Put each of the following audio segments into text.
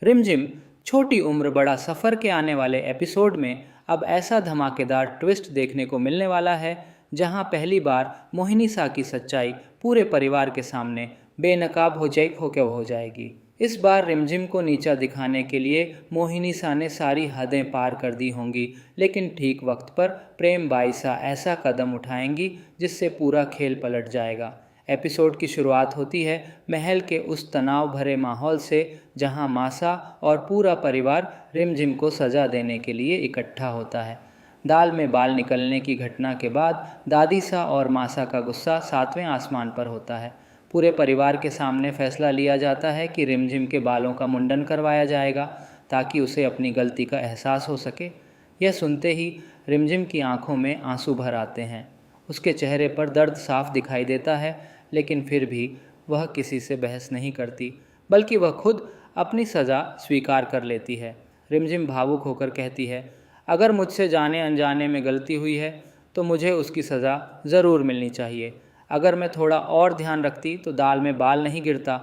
रिमझिम छोटी उम्र बड़ा सफ़र के आने वाले एपिसोड में अब ऐसा धमाकेदार ट्विस्ट देखने को मिलने वाला है जहां पहली बार मोहिनी सा की सच्चाई पूरे परिवार के सामने बेनकाब हो जाएगी। इस बार रिमझिम को नीचा दिखाने के लिए मोहिनी सा ने सारी हदें पार कर दी होंगी, लेकिन ठीक वक्त पर प्रेम बाईसा ऐसा कदम उठाएंगी जिससे पूरा खेल पलट जाएगा। एपिसोड की शुरुआत होती है महल के उस तनाव भरे माहौल से जहां मासा और पूरा परिवार रिमझिम को सज़ा देने के लिए इकट्ठा होता है। दाल में बाल निकलने की घटना के बाद दादी सा और मासा का गुस्सा सातवें आसमान पर होता है। पूरे परिवार के सामने फैसला लिया जाता है कि रिमझिम के बालों का मुंडन करवाया जाएगा ताकि उसे अपनी गलती का एहसास हो सके। यह सुनते ही रिमझिम की आंखों में आंसू भर आते हैं। उसके चेहरे पर दर्द साफ दिखाई देता है, लेकिन फिर भी वह किसी से बहस नहीं करती, बल्कि वह खुद अपनी सज़ा स्वीकार कर लेती है। रिमझिम भावुक होकर कहती है, अगर मुझसे जाने अनजाने में गलती हुई है तो मुझे उसकी सज़ा ज़रूर मिलनी चाहिए। अगर मैं थोड़ा और ध्यान रखती तो दाल में बाल नहीं गिरता।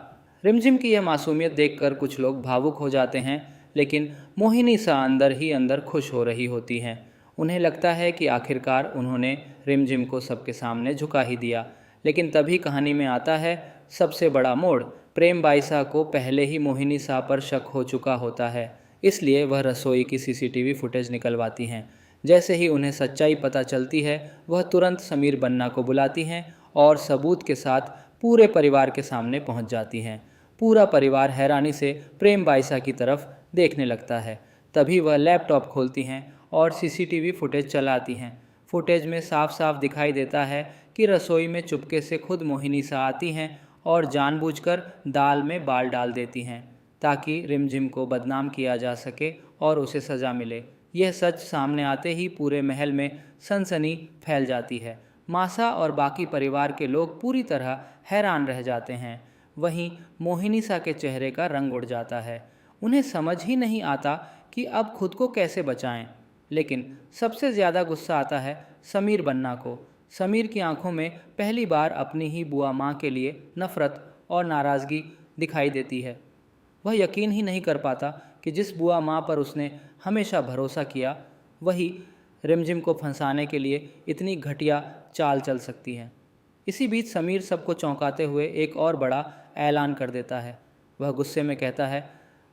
रिमझिम की यह मासूमियत देखकर कुछ लोग भावुक हो जाते हैं, लेकिन मोहिनी सा अंदर ही अंदर खुश हो रही होती हैं। उन्हें लगता है कि आखिरकार उन्होंने रिमझिम को सबके सामने झुका ही दिया। लेकिन तभी कहानी में आता है सबसे बड़ा मोड़। प्रेम बाईसा को पहले ही मोहिनी सा पर शक हो चुका होता है, इसलिए वह रसोई की सीसीटीवी फुटेज निकलवाती हैं। जैसे ही उन्हें सच्चाई पता चलती है वह तुरंत समीर बन्ना को बुलाती हैं और सबूत के साथ पूरे परिवार के सामने पहुंच जाती हैं। पूरा परिवार हैरानी से प्रेम बाईसा की तरफ देखने लगता है। तभी वह लैपटॉप खोलती हैं और सीसीटीवी फुटेज चलाती हैं। फुटेज में साफ साफ दिखाई देता है कि रसोई में चुपके से खुद मोहिनी सा आती हैं और जानबूझकर दाल में बाल डाल देती हैं ताकि रिमझिम को बदनाम किया जा सके और उसे सज़ा मिले। यह सच सामने आते ही पूरे महल में सनसनी फैल जाती है। मासा और बाकी परिवार के लोग पूरी तरह हैरान रह जाते हैं। वहीं मोहिनी सा के चेहरे का रंग उड़ जाता है। उन्हें समझ ही नहीं आता कि अब खुद को कैसे बचाएं। लेकिन सबसे ज़्यादा गुस्सा आता है समीर बन्ना को। समीर की आंखों में पहली बार अपनी ही बुआ माँ के लिए नफ़रत और नाराज़गी दिखाई देती है। वह यकीन ही नहीं कर पाता कि जिस बुआ माँ पर उसने हमेशा भरोसा किया, वही रिमझिम को फंसाने के लिए इतनी घटिया चाल चल सकती है। इसी बीच समीर सबको चौंकाते हुए एक और बड़ा ऐलान कर देता है। वह गुस्से में कहता है,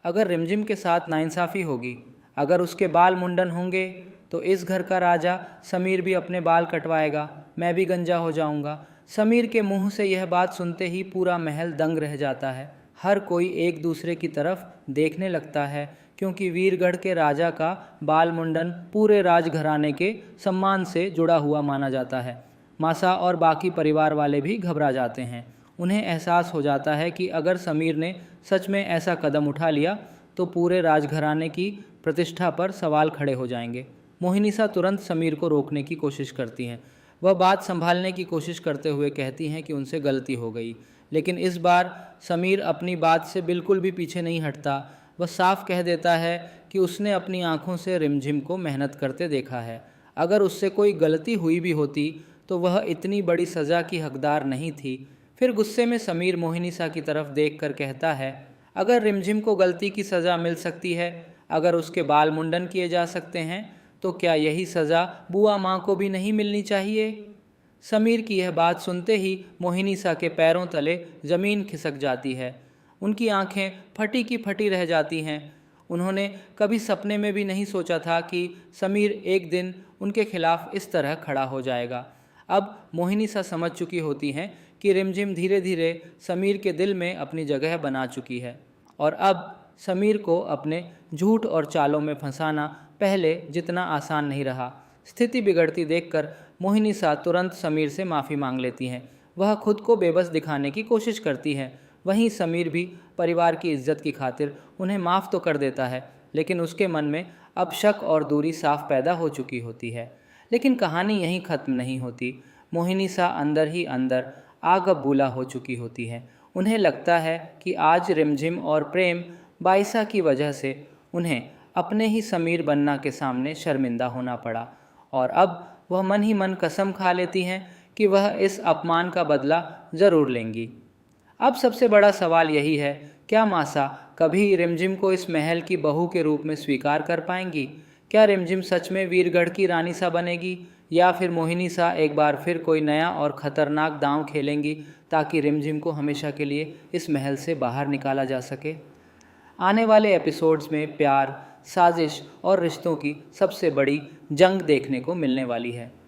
अगर रिमझिम के साथ नाइंसाफ़ी होगी, अगर उसके बाल मुंडन होंगे तो इस घर का राजा समीर भी अपने बाल कटवाएगा, मैं भी गंजा हो जाऊंगा। समीर के मुंह से यह बात सुनते ही पूरा महल दंग रह जाता है। हर कोई एक दूसरे की तरफ देखने लगता है, क्योंकि वीरगढ़ के राजा का बाल मुंडन पूरे राजघराने के सम्मान से जुड़ा हुआ माना जाता है। मासा और बाकी परिवार वाले भी घबरा जाते हैं। उन्हें एहसास हो जाता है कि अगर समीर ने सच में ऐसा कदम उठा लिया तो पूरे राजघराने की प्रतिष्ठा पर सवाल खड़े हो जाएंगे। मोहिनी सा तुरंत समीर को रोकने की कोशिश करती हैं। वह बात संभालने की कोशिश करते हुए कहती हैं कि उनसे गलती हो गई, लेकिन इस बार समीर अपनी बात से बिल्कुल भी पीछे नहीं हटता। वह साफ कह देता है कि उसने अपनी आंखों से रिमझिम को मेहनत करते देखा है। अगर उससे कोई गलती हुई भी होती तो वह इतनी बड़ी सज़ा की हकदार नहीं थी। फिर गुस्से में समीर मोहिनी सा की तरफ देख कर कहता है, अगर रिमझिम को गलती की सज़ा मिल सकती है, अगर उसके बाल मुंडन किए जा सकते हैं, तो क्या यही सज़ा बुआ माँ को भी नहीं मिलनी चाहिए? समीर की यह बात सुनते ही मोहिनी सा के पैरों तले ज़मीन खिसक जाती है। उनकी आंखें फटी की फटी रह जाती हैं। उन्होंने कभी सपने में भी नहीं सोचा था कि समीर एक दिन उनके खिलाफ इस तरह खड़ा हो जाएगा। अब मोहिनी सा समझ चुकी होती हैं कि रिमझिम धीरे धीरे समीर के दिल में अपनी जगह बना चुकी है और अब समीर को अपने झूठ और चालों में फंसाना पहले जितना आसान नहीं रहा। स्थिति बिगड़ती देखकर मोहिनी सा तुरंत समीर से माफ़ी मांग लेती हैं। वह खुद को बेबस दिखाने की कोशिश करती है। वहीं समीर भी परिवार की इज्जत की खातिर उन्हें माफ़ तो कर देता है, लेकिन उसके मन में अब शक और दूरी साफ पैदा हो चुकी होती है। लेकिन कहानी यहीं ख़त्म नहीं होती। मोहिनी सा अंदर ही अंदर आग बबूला हो चुकी होती है। उन्हें लगता है कि आज रिमझिम और प्रेम बाईसा की वजह से उन्हें अपने ही समीर बन्ना के सामने शर्मिंदा होना पड़ा, और अब वह मन ही मन कसम खा लेती हैं कि वह इस अपमान का बदला ज़रूर लेंगी। अब सबसे बड़ा सवाल यही है, क्या मासा कभी रिमझिम को इस महल की बहू के रूप में स्वीकार कर पाएंगी? क्या रिमझिम सच में वीरगढ़ की रानी सा बनेगी, या फिर मोहिनी सा एक बार फिर कोई नया और ख़तरनाक दांव खेलेंगी ताकि रिमझिम को हमेशा के लिए इस महल से बाहर निकाला जा सके? आने वाले एपिसोड्स में प्यार, साजिश और रिश्तों की सबसे बड़ी जंग देखने को मिलने वाली है।